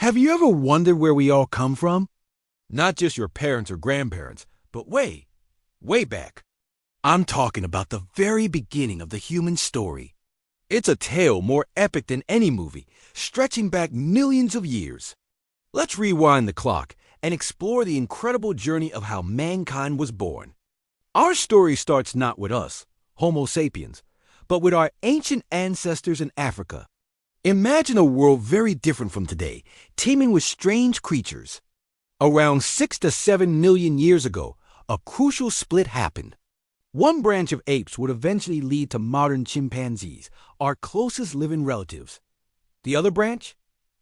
Have you ever wondered where we all come from? Not just your parents or grandparents, but way back. I'm talking about the very beginning of the human story. It's a tale more epic than any movie, stretching back millions of years. Let's rewind the clock and explore the incredible journey of how mankind was born. Our story starts not with us, Homo sapiens, but with our ancient ancestors in Africa. Imagine a world very different from today, teeming with strange creatures. Around 6 to 7 million years ago, a crucial split happened. One branch of apes would eventually lead to modern chimpanzees, our closest living relatives. The other branch?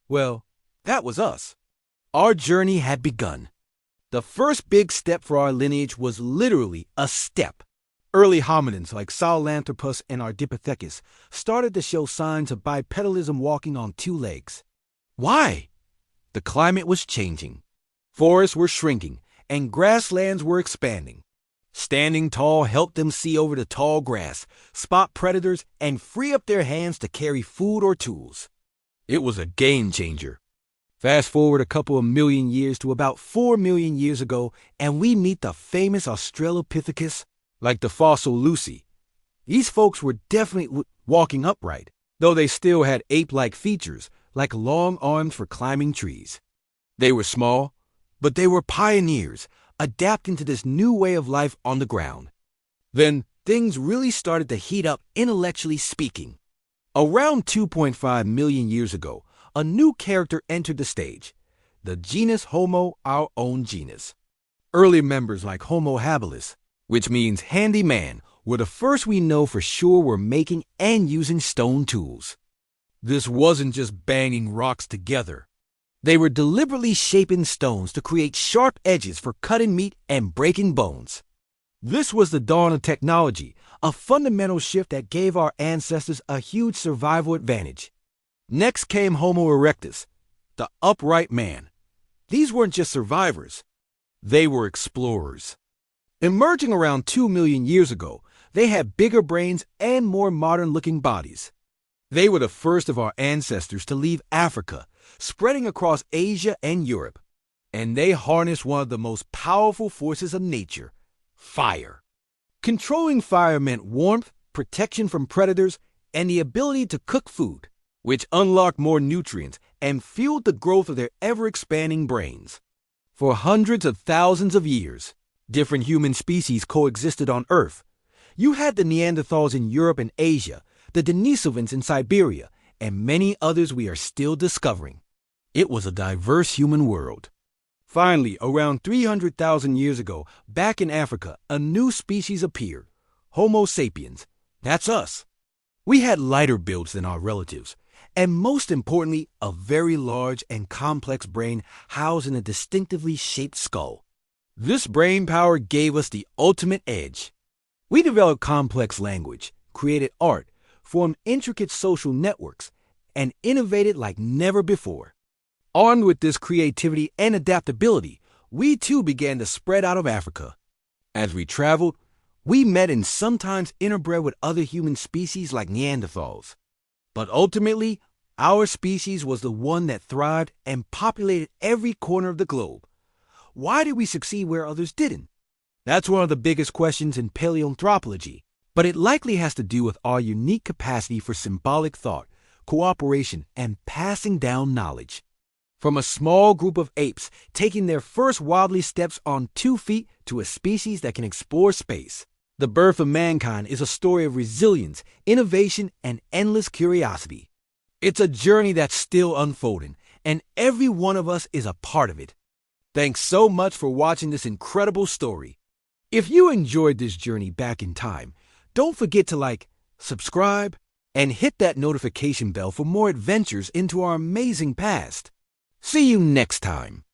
Well, that was us. Our journey had begun. The first big step for our lineage was literally a step. Early hominins like Sahelanthropus and Ardipithecus started to show signs of bipedalism, walking on two legs. Why? The climate was changing. Forests were shrinking and grasslands were expanding. Standing tall helped them see over the tall grass, spot predators, and free up their hands to carry food or tools. It was a game changer. Fast forward a couple of million years to about 4 million years ago, and we meet the famous Australopithecus, like the fossil Lucy. These folks were definitely walking upright, though they still had ape-like features, like long arms for climbing trees. They were small, but they were pioneers, adapting to this new way of life on the ground. Then things really started to heat up, intellectually speaking. Around 2.5 million years ago, a new character entered the stage, the genus Homo, our own genus. Early members like Homo habilis, which means handy man, were the first we know for sure were making and using stone tools. This wasn't just banging rocks together. They were deliberately shaping stones to create sharp edges for cutting meat and breaking bones. This was the dawn of technology, a fundamental shift that gave our ancestors a huge survival advantage. Next came Homo erectus, the upright man. These weren't just survivors. They were explorers. Emerging around 2 million years ago, they had bigger brains and more modern-looking bodies. They were the first of our ancestors to leave Africa, spreading across Asia and Europe. And they harnessed one of the most powerful forces of nature, fire. Controlling fire meant warmth, protection from predators, and the ability to cook food, which unlocked more nutrients and fueled the growth of their ever-expanding brains. For hundreds of thousands of years, different human species coexisted on Earth. You had the Neanderthals in Europe and Asia, the Denisovans in Siberia, and many others we are still discovering. It was a diverse human world. Finally, around 300,000 years ago, back in Africa, a new species appeared, Homo sapiens. That's us. We had lighter builds than our relatives, and most importantly, a very large and complex brain housed in a distinctively shaped skull. This brain power gave us the ultimate edge. We developed complex language, created art, formed intricate social networks, and innovated like never before. Armed with this creativity and adaptability, we too began to spread out of Africa. As we traveled, we met and sometimes interbred with other human species like Neanderthals. But ultimately, our species was the one that thrived and populated every corner of the globe. Why did we succeed where others didn't? That's one of the biggest questions in paleoanthropology, but it likely has to do with our unique capacity for symbolic thought, cooperation, and passing down knowledge. From a small group of apes taking their first wobbly steps on 2 feet to a species that can explore space, the birth of mankind is a story of resilience, innovation, and endless curiosity. It's a journey that's still unfolding, and every one of us is a part of it. Thanks so much for watching this incredible story. If you enjoyed this journey back in time, don't forget to like, subscribe, and hit that notification bell for more adventures into our amazing past. See you next time.